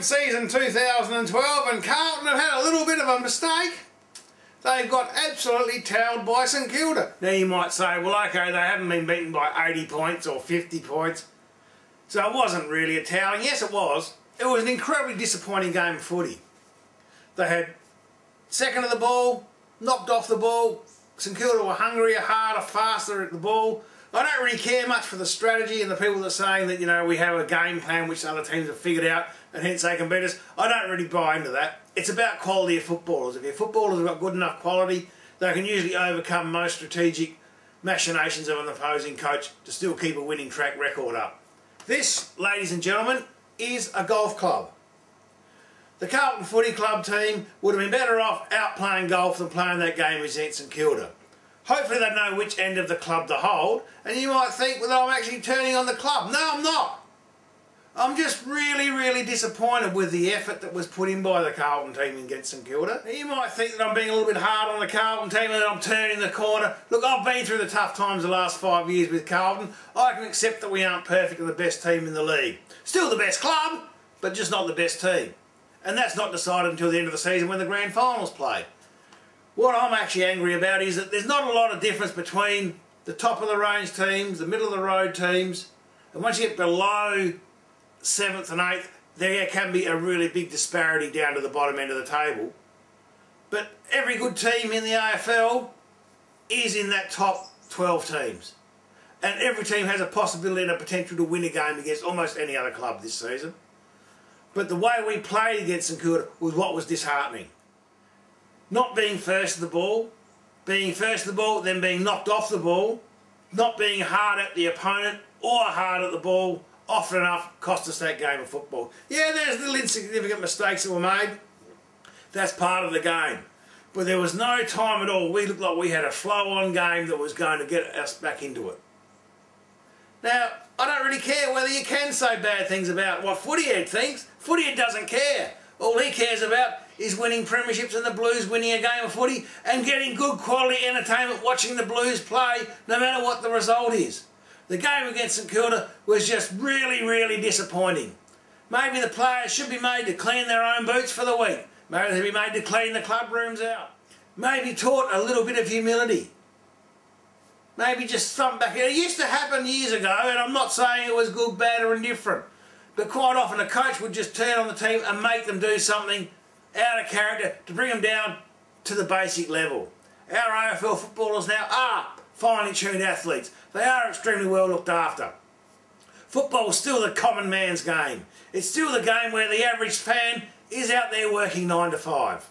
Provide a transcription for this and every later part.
started season 2012 and Carlton have had a little bit of a mistake. They've got absolutely towed by St Kilda. Now you might say, well okay, they haven't been beaten by 80 points or 50 points. So it wasn't really a towing. Yes it was. It was an incredibly disappointing game of footy. They had second of the ball, knocked off the ball. St Kilda were hungrier, harder, faster at the ball. I don't really care much for the strategy and the people that are saying that, you know, we have a game plan which other teams have figured out and hence they can beat us. I don't really buy into that. It's about quality of footballers. If your footballers have got good enough quality, they can usually overcome most strategic machinations of an opposing coach to still keep a winning track record up. This, ladies and gentlemen, is a golf club. The Carlton Footy Club team would have been better off out playing golf than playing that game against St Kilda. Hopefully they know which end of the club to hold, and you might think, well, I'm actually turning on the club. No, I'm not. I'm just really disappointed with the effort that was put in by the Carlton team against St Kilda. You might think that I'm being a little bit hard on the Carlton team and that I'm turning the corner. Look, I've been through the tough times the last 5 years with Carlton. I can accept that we aren't perfect and the best team in the league. Still the best club, but just not the best team. And that's not decided until the end of the season when the grand final's played. What I'm actually angry about is that there's not a lot of difference between the top of the range teams, the middle of the road teams, and once you get below 7th and 8th, there can be a really big disparity down to the bottom end of the table. But every good team in the AFL is in that top 12 teams. And every team has a possibility and a potential to win a game against almost any other club this season. But the way we played against St Kilda was what was disheartening. Not being first of the ball, then being knocked off the ball, not being hard at the opponent or hard at the ball, often enough cost us that game of football. Yeah, there's little insignificant mistakes that were made. That's part of the game. But there was no time at all. We looked like we had a flow-on game that was going to get us back into it. Now, I don't really care whether you can say bad things about what Footyhead thinks. Footyhead doesn't care. All he cares about is winning premierships and the Blues winning a game of footy and getting good quality entertainment watching the Blues play no matter what the result is. The game against St Kilda was just really disappointing. Maybe the players should be made to clean their own boots for the week. Maybe they'd be made to clean the club rooms out. Maybe taught a little bit of humility. Maybe just something back. It used to happen years ago, and I'm not saying it was good, bad or indifferent. But quite often a coach would just turn on the team and make them do something out of character to bring them down to the basic level. Our AFL footballers now are finely tuned athletes. They are extremely well looked after. Football is still the common man's game. It's still the game where the average fan is out there working 9 to 5.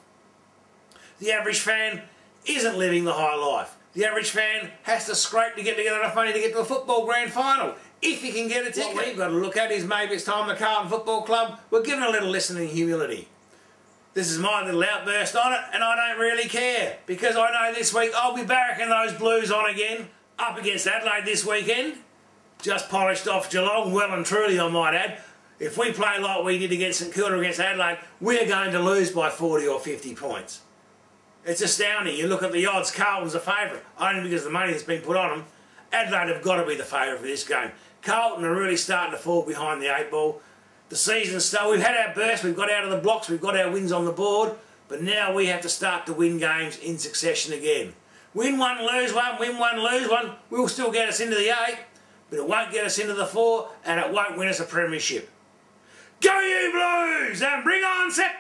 The average fan isn't living the high life. The average fan has to scrape to get together enough money to get to a football grand final, if you can get a ticket. What we've got to look at is maybe it's time the Carlton Football Club were given a little lesson in humility. This is my little outburst on it, and I don't really care, because I know this week I'll be barracking those Blues on again, up against Adelaide this weekend. Just polished off Geelong, well and truly I might add. If we play like we did against St Kilda against Adelaide, we're going to lose by 40 or 50 points. It's astounding. You look at the odds, Carlton's a favourite, only because of the money that's been put on them. Adelaide have got to be the favourite for this game. Carlton are really starting to fall behind the 8 ball. The season's started. We've had our burst, we've got out of the blocks, we've got our wins on the board, but now we have to start to win games in succession again. Win one, lose one, win one, lose one, will still get us into the 8, but it won't get us into the 4, and it won't win us a premiership. Go you Blues, and bring on Sept